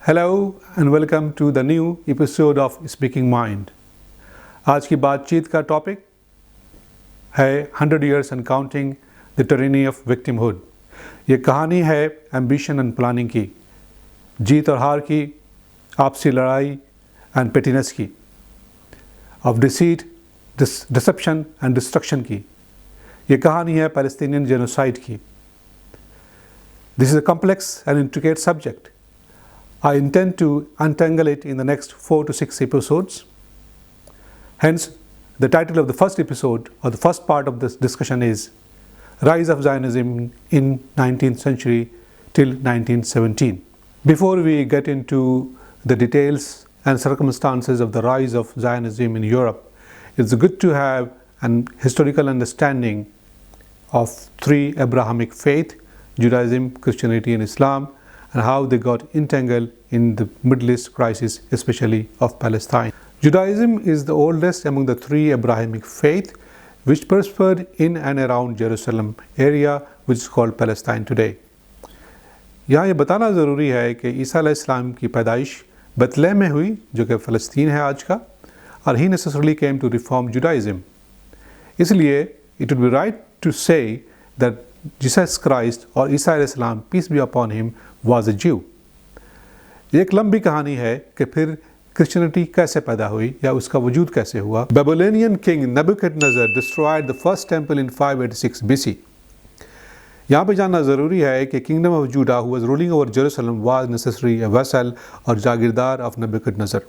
Hello and welcome to the new episode of speaking mind. आज की बातचीत का टॉपिक है 100 years and counting the tyranny of victimhood। ये कहानी है एम्बिशन एंड प्लानिंग की, जीत और हार की, आपसी लड़ाई एंड पेटिनेस की, of deceit, dissipation and destruction की। ये कहानी है पैलेस्टीनियन जेनोसाइड की। This is a complex and intricate subject. I intend to untangle it in the next 4 to 6 episodes. Hence, the title of the first episode or the first part of this discussion is Rise of Zionism in 19th century till 1917. Before we get into the details and circumstances of the rise of Zionism in Europe, it's good to have an historical understanding of three Abrahamic faiths, Judaism, Christianity and Islam, and how they got entangled in the Middle East crisis, especially of Palestine. Judaism is the oldest among the three Abrahamic faiths, which prospered in and around Jerusalem area, which is called Palestine today. यहाँ ये बताना ज़रूरी है कि ईसा अलैहिस्सलाम की पैदाइश Bethlehem में हुई, जो कि फ़लस्तीन है आज का, और he necessarily came to reform Judaism. इसलिए it would be right to say that Jesus Christ और ईसा अलैहिस्सलाम, peace be upon him, was a Jew. एक लंबी कहानी है कि फिर क्रिश्चियनिटी कैसे पैदा हुई या उसका वजूद कैसे हुआ। Babylonian king Nebuchadnezzar destroyed the first temple in 586 BC. यहाँ पे जानना ज़रूरी है कि kingdom of JUDA who was ruling over Jerusalem was necessarily a vassal और जागीरदार of Nebuchadnezzar.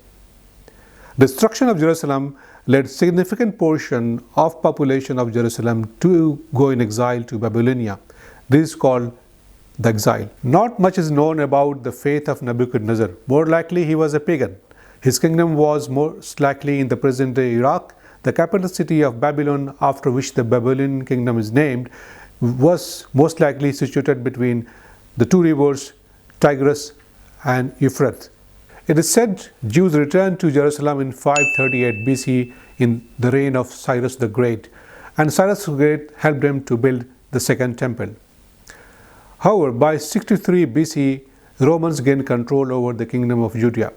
Destruction of Jerusalem led significant portion of population of Jerusalem to go in exile to Babylonia. This is called the exile. Not much is known about the faith of Nebuchadnezzar. More likely he was a pagan. His kingdom was most likely in the present-day Iraq. The capital city of Babylon, after which the Babylonian kingdom is named, was most likely situated between the two rivers Tigris and Euphrates. It is said Jews returned to Jerusalem in 538 BC in the reign of Cyrus the Great, and Cyrus the Great helped them to build the second temple. However, by 63 BC, Romans gained control over the kingdom of Judea.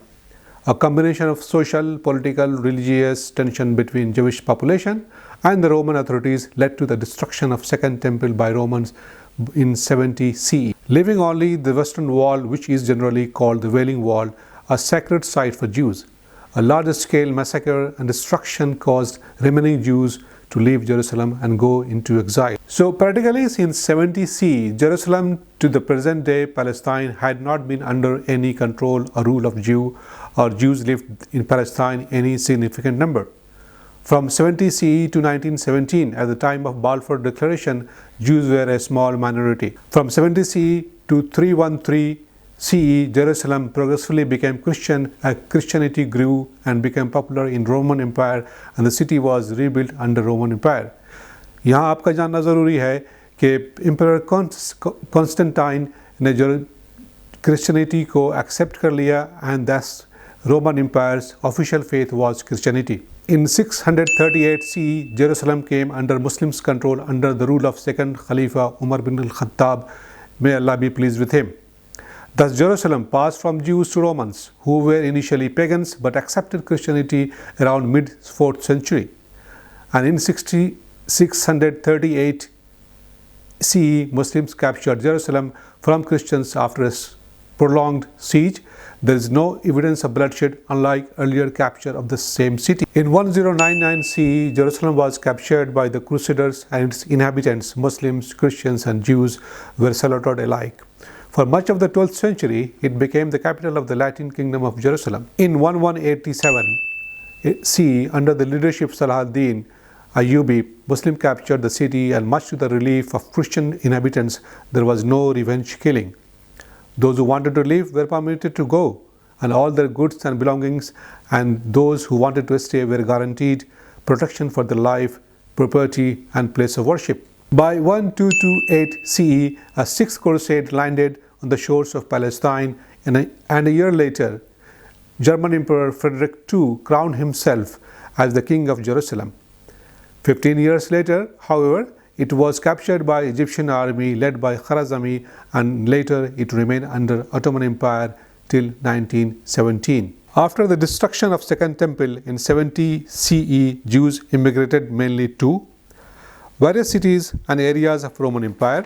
A combination of social, political, religious tension between Jewish population and the Roman authorities led to the destruction of Second Temple by Romans in 70 CE, leaving only the Western Wall, which is generally called the Wailing Wall, a sacred site for Jews. A large-scale massacre and destruction caused remaining Jews to leave Jerusalem and go into exile. So practically since 70 CE, Jerusalem to the present day Palestine had not been under any control or rule of Jew, or Jews lived in Palestine any significant number. From 70 CE to 1917, at the time of Balfour Declaration, Jews were a small minority. From 70 CE to 313 CE, Jerusalem progressively became Christian as Christianity grew and became popular in Roman Empire, and the city was rebuilt under Roman Empire. यहाँ आपका जानना ज़रूरी है कि Emperor Constantine ने जो Christianity को accept कर लिया, and thus Roman Empire's official faith was Christianity. In 638 CE, Jerusalem came under Muslims' control under the rule of second Khalifa Umar bin al-Khattab, may Allah be pleased with him. Thus Jerusalem passed from Jews to Romans, who were initially pagans but accepted Christianity around mid-4th century. And in 638 CE, Muslims captured Jerusalem from Christians after a prolonged siege. There is no evidence of bloodshed, unlike earlier capture of the same city. In 1099 CE, Jerusalem was captured by the Crusaders, and its inhabitants, Muslims, Christians and Jews, were slaughtered alike. For much of the 12th century, it became the capital of the Latin Kingdom of Jerusalem. In 1187 CE, under the leadership of Saleh Ayyubi, Muslims captured the city, and much to the relief of Christian inhabitants, there was no revenge killing. Those who wanted to leave were permitted to go, and all their goods and belongings, and those who wanted to stay were guaranteed protection for their life, property, and place of worship. By 1228 CE, a sixth crusade landed on the shores of Palestine, and a year later, German Emperor Frederick II crowned himself as the king of Jerusalem. 15 years later, however, it was captured by Egyptian army led by Khwarazmi, and later it remained under Ottoman Empire till 1917. After the destruction of Second Temple in 70 CE, Jews immigrated mainly to various cities and areas of Roman Empire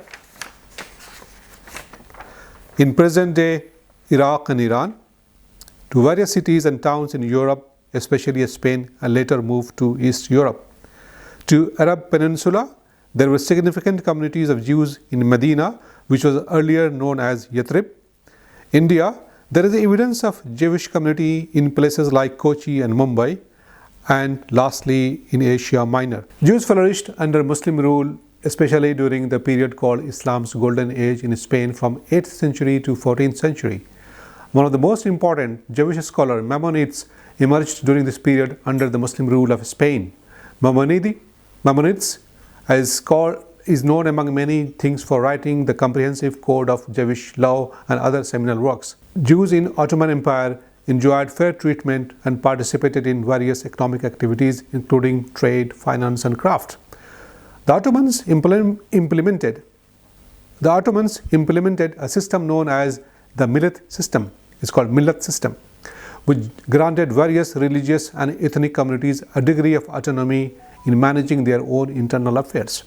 in present-day Iraq and Iran, to various cities and towns in Europe, especially Spain, and later moved to East Europe. To Arab Peninsula, there were significant communities of Jews in Medina, which was earlier known as Yathrib. India, there is evidence of Jewish community in places like Kochi and Mumbai, and lastly in Asia Minor. Jews flourished under Muslim rule, especially during the period called Islam's Golden Age in Spain from 8th century to 14th century. One of the most important Jewish scholars, Maimonides, emerged during this period under the Muslim rule of Spain. Maimonides is known among many things for writing the comprehensive code of Jewish law and other seminal works. Jews in Ottoman Empire enjoyed fair treatment and participated in various economic activities including trade, finance and craft. The Ottomans implemented a system known as the millet system. It's called millet system, which granted various religious and ethnic communities a degree of autonomy in managing their own internal affairs.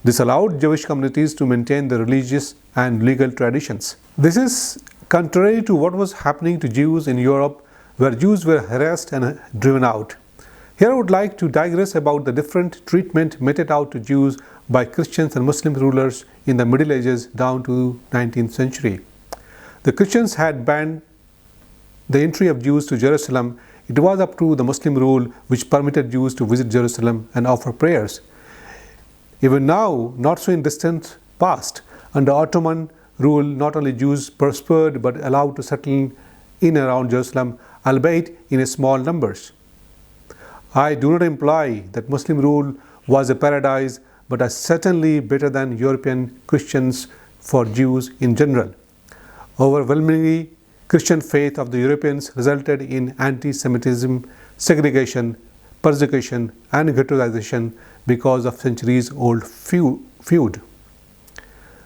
This allowed Jewish communities to maintain their religious and legal traditions. This is contrary to what was happening to Jews in Europe, where Jews were harassed and driven out. Here I would like to digress about the different treatment meted out to Jews by Christians and Muslim rulers in the Middle Ages down to 19th century. The Christians had banned the entry of Jews to Jerusalem. It was up to the Muslim rule which permitted Jews to visit Jerusalem and offer prayers. Even now, not so in distant past, under Ottoman rule, not only Jews prospered but allowed to settle in around Jerusalem, albeit in small numbers. I do not imply that Muslim rule was a paradise, but is certainly better than European Christians for Jews in general. Overwhelmingly, Christian faith of the Europeans resulted in anti-Semitism, segregation, persecution and ghettoization because of centuries-old feud.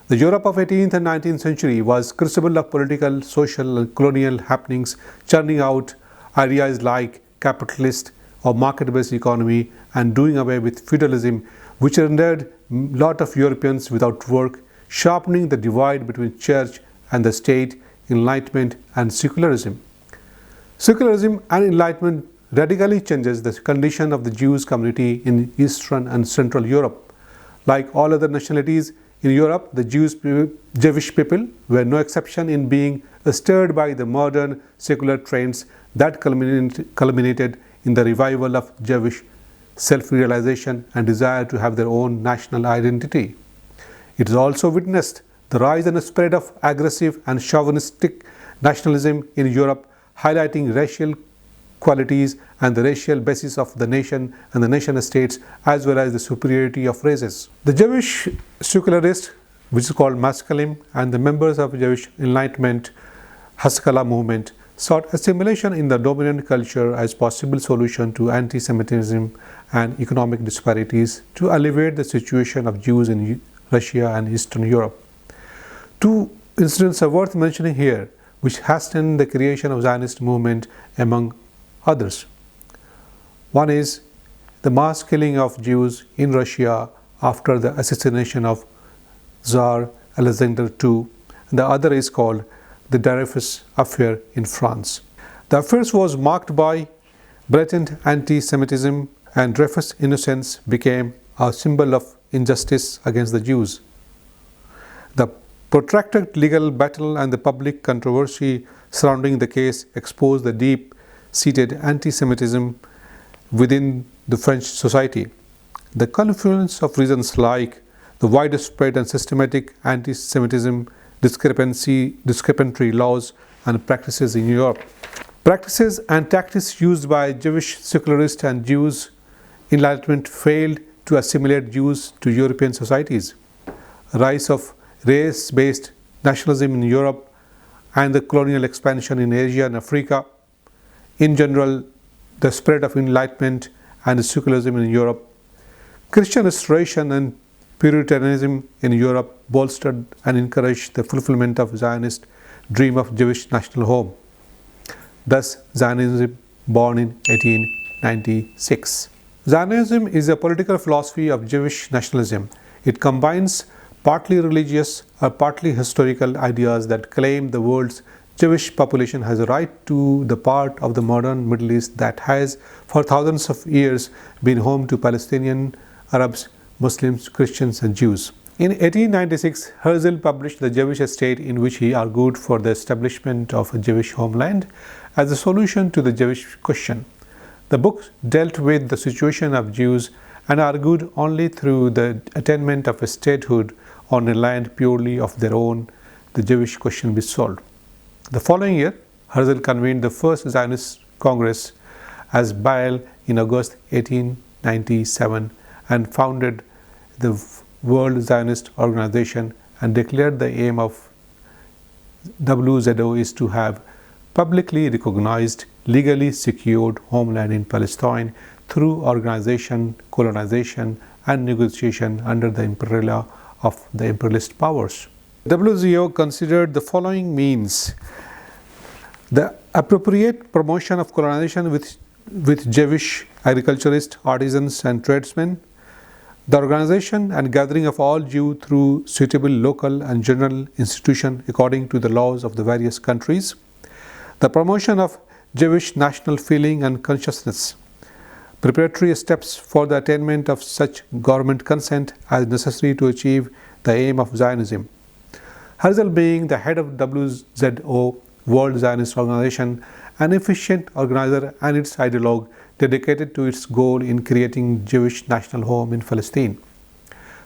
The Europe of 18th and 19th century was crucible of political, social and colonial happenings, churning out ideas like capitalist or market-based economy and doing away with feudalism, which rendered a lot of Europeans without work, sharpening the divide between church and the state, enlightenment and secularism. Secularism and enlightenment radically changes the condition of the Jewish community in Eastern and Central Europe. Like all other nationalities in Europe, the Jewish people were no exception in being stirred by the modern secular trends that culminated in the revival of Jewish self-realization and desire to have their own national identity. It has also witnessed the rise and spread of aggressive and chauvinistic nationalism in Europe, highlighting racial qualities and the racial basis of the nation and the nation states, as well as the superiority of races. The Jewish secularists, which is called Maskilim, and the members of Jewish Enlightenment Haskalah movement sought assimilation in the dominant culture as possible solution to anti-Semitism and economic disparities to alleviate the situation of Jews in Russia and Eastern Europe. Two incidents are worth mentioning here, which hastened the creation of Zionist movement among others. One is the mass killing of Jews in Russia after the assassination of Tsar Alexander II. The other is called the Dreyfus affair in France. The affair was marked by blatant anti-Semitism, and Dreyfus' innocence became a symbol of injustice against the Jews. The protracted legal battle and the public controversy surrounding the case exposed the deep-seated anti-Semitism within the French society. The confluence of reasons like the widespread and systematic anti-Semitism, discrepantary laws and practices in Europe. Practices and tactics used by Jewish secularists and Jews Enlightenment failed to assimilate Jews to European societies. Rise of race-based nationalism in Europe and the colonial expansion in Asia and Africa. In general, the spread of Enlightenment and secularism in Europe. Christian restoration and Puritanism in Europe bolstered and encouraged the fulfillment of Zionist dream of Jewish national home. Thus, Zionism born in 1896. Zionism is a political philosophy of Jewish nationalism. It combines partly religious or partly historical ideas that claim the world's Jewish population has a right to the part of the modern Middle East that has for thousands of years been home to Palestinian Arabs, Muslims, Christians and Jews. In 1896, Herzl published The Jewish State, in which he argued for the establishment of a Jewish homeland as a solution to the Jewish question. The book dealt with the situation of Jews and argued only through the attainment of a statehood on a land purely of their own the Jewish question be solved. The following year, Herzl convened the first Zionist Congress as Baal in August 1897 and founded the World Zionist Organization and declared the aim of W.Said is to have publicly recognized, legally secured homeland in Palestine through organization, colonization and negotiation under the umbrella of the imperialist powers. W.Said considered the following means: the appropriate promotion of colonization with Jewish agriculturists, artisans and tradesmen, the organization and gathering of all Jews through suitable local and general institutions according to the laws of the various countries, the promotion of Jewish national feeling and consciousness, preparatory steps for the attainment of such government consent as necessary to achieve the aim of Zionism. Herzl, being the head of WZO, World Zionist Organization, an efficient organizer and its ideologue, dedicated to its goal in creating Jewish national home in Palestine.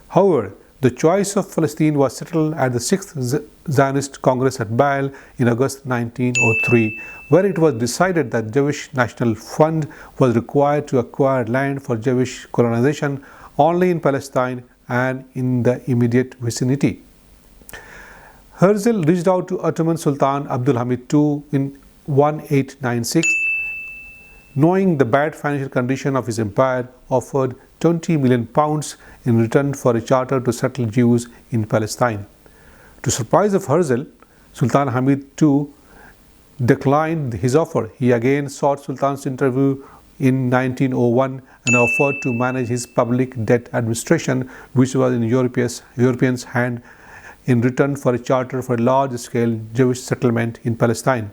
However, the choice of Palestine was settled at the 6th Zionist Congress at Baal in August 1903, where it was decided that Jewish National Fund was required to acquire land for Jewish colonization only in Palestine and in the immediate vicinity. Herzl reached out to Ottoman Sultan Abdul Hamid II in 1896, knowing the bad financial condition of his empire, offered 20 million pounds in return for a charter to settle Jews in Palestine. To surprise of Herzl, Sultan Hamid II declined his offer. He again sought Sultan's interview in 1901 and offered to manage his public debt administration, which was in Europeans' hand, in return for a charter for a large-scale Jewish settlement in Palestine.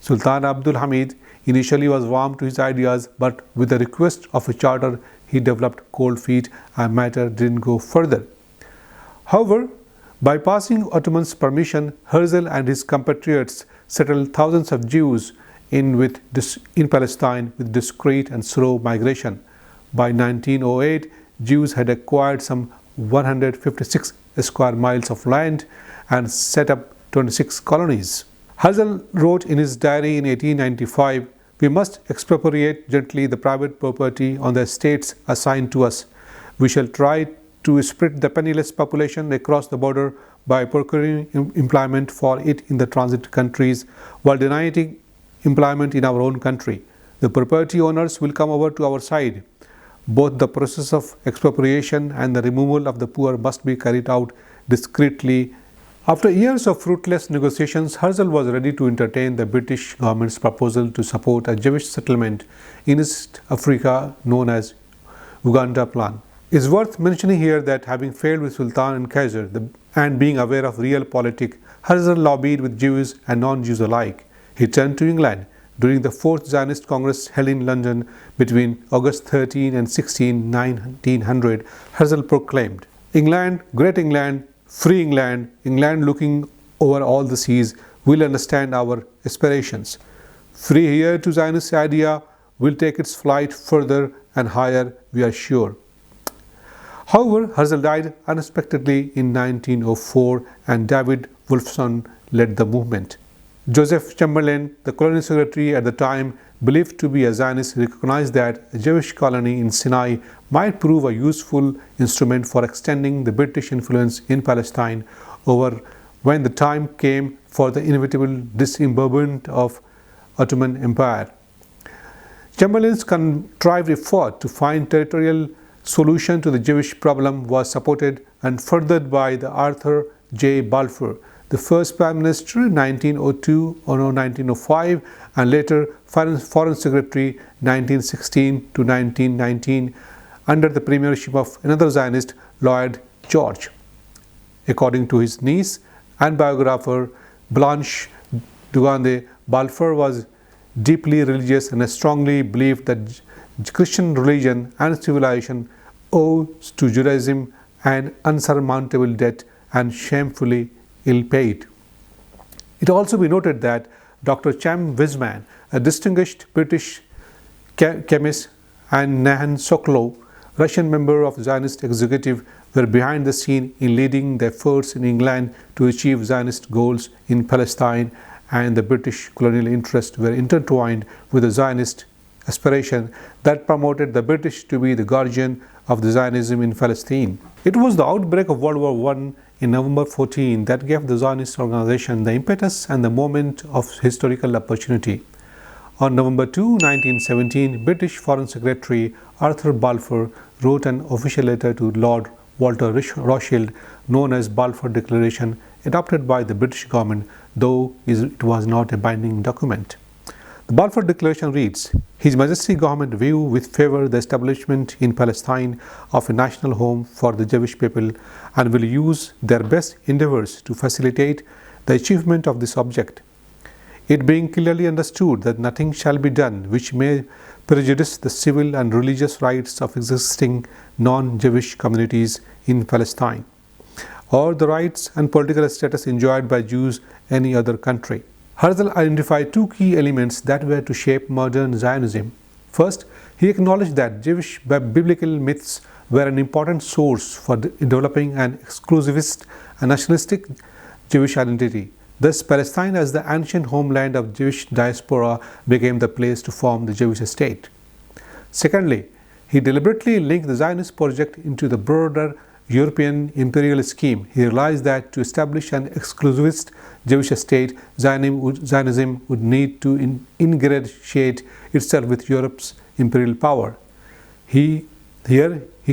Sultan Abdul Hamid initially was warm to his ideas, but with the request of a charter, he developed cold feet and matter didn't go further. However, bypassing Ottoman's permission, Herzl and his compatriots settled thousands of Jews in Palestine with discreet and slow migration. By 1908, Jews had acquired some 156 square miles of land and set up 26 colonies. Herzl wrote in his diary in 1895, "We must expropriate gently the private property on the estates assigned to us. We shall try to split the penniless population across the border by procuring employment for it in the transit countries while denying employment in our own country. The property owners will come over to our side. Both the process of expropriation and the removal of the poor must be carried out discreetly." After years of fruitless negotiations, Herzl was ready to entertain the British government's proposal to support a Jewish settlement in East Africa known as Uganda Plan. It is worth mentioning here that having failed with Sultan and Kaiser and being aware of realpolitik, Herzl lobbied with Jews and non-Jews alike. He turned to England. During the 4th Zionist Congress held in London between August 13 and 16, 1900, Herzl proclaimed, "England, great England, free England, England looking over all the seas, will understand our aspirations. Free here to Zionist idea will take its flight further and higher, we are sure." However, Herzl died unexpectedly in 1904 and David Wolfson led the movement. Joseph Chamberlain, the colonial secretary at the time, believed to be a Zionist, recognized that a Jewish colony in Sinai might prove a useful instrument for extending the British influence in Palestine over when the time came for the inevitable dismemberment of Ottoman Empire. Chamberlain's contrived effort to find territorial solution to the Jewish problem was supported and furthered by the Arthur J. Balfour, the first Prime Minister in 1902 or 1905, and later Foreign Secretary 1916 to 1919 under the premiership of another Zionist, Lloyd George. According to his niece and biographer Blanche Dugande, Balfour was deeply religious and strongly believed that Christian religion and civilization owes to Judaism an unsurmountable debt and shamefully ill-paid. It also be noted that Dr. Chaim Weizmann, a distinguished British chemist, and Nahum Sokolow, Russian member of Zionist executive, were behind the scene in leading the efforts in England to achieve Zionist goals in Palestine, and the British colonial interests were intertwined with the Zionist aspiration that promoted the British to be the guardian of the Zionism in Palestine. It was the outbreak of World War I in November 14 that gave the Zionist organization the impetus and the moment of historical opportunity. On November 2, 1917, British Foreign Secretary Arthur Balfour wrote an official letter to Lord Walter Rashid, known as Balfour Declaration, adopted by the British government, though it was not a binding document. The Balfour Declaration reads, His Majesty's government view with favour the establishment in Palestine of a national home for the Jewish people, and will use their best endeavours to facilitate the achievement of this object. It being clearly understood that nothing shall be done which may prejudice the civil and religious rights of existing non-Jewish communities in Palestine, or the rights and political status enjoyed by Jews in any other country. Herzl identified two key elements that were to shape modern Zionism. First, he acknowledged that Jewish biblical myths were an important source for developing an exclusivist and nationalistic Jewish identity. Thus, Palestine as the ancient homeland of Jewish diaspora became the place to form the Jewish state. Secondly, he deliberately linked the Zionist project into the broader European imperial scheme. He realized that to establish an exclusivist Jewish state, Zionism would need to ingratiate itself with Europe's imperial power. He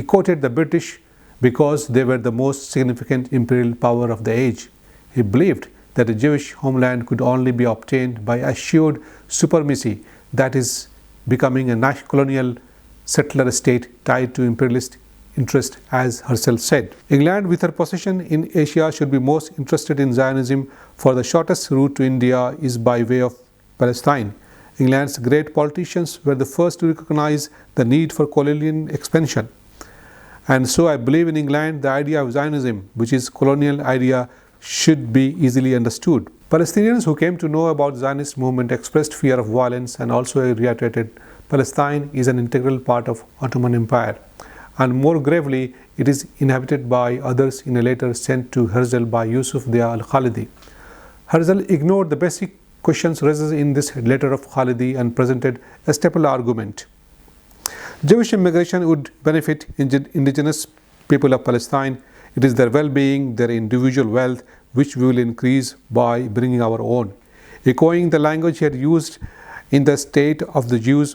quoted the British because they were the most significant imperial power of the age. He believed that a Jewish homeland could only be obtained by assured supremacy, that is, becoming a colonial settler state tied to imperialist interest, as herself said. England, with her position in Asia, should be most interested in Zionism, for the shortest route to India is by way of Palestine. England's great politicians were the first to recognize the need for colonial expansion. And so I believe in England the idea of Zionism, which is colonial idea, should be easily understood. Palestinians who came to know about Zionist movement expressed fear of violence and also reiterated Palestine is an integral part of Ottoman Empire, and more gravely, it is inhabited by others in a letter sent to Herzl by Yusuf Dia al-Khalidi. Herzl ignored the basic questions raised in this letter of Khalidi and presented a staple argument. Jewish immigration would benefit indigenous people of Palestine. It is their well-being, their individual wealth, which we will increase by bringing our own. Echoing the language he had used in the State of the Jews,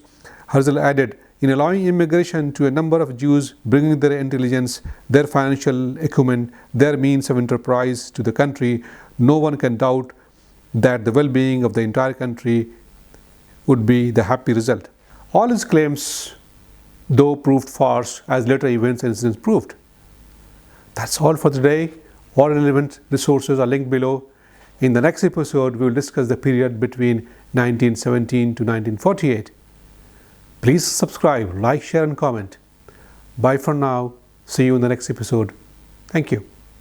Herzl added, in allowing immigration to a number of Jews, bringing their intelligence, their financial acumen, their means of enterprise to the country, no one can doubt that the well-being of the entire country would be the happy result. All his claims, though, proved false, as later events and incidents proved. That's all for today. All relevant resources are linked below. In the next episode, we will discuss the period between 1917 to 1948. Please subscribe, like, share and comment. Bye for now. See you in the next episode. Thank you.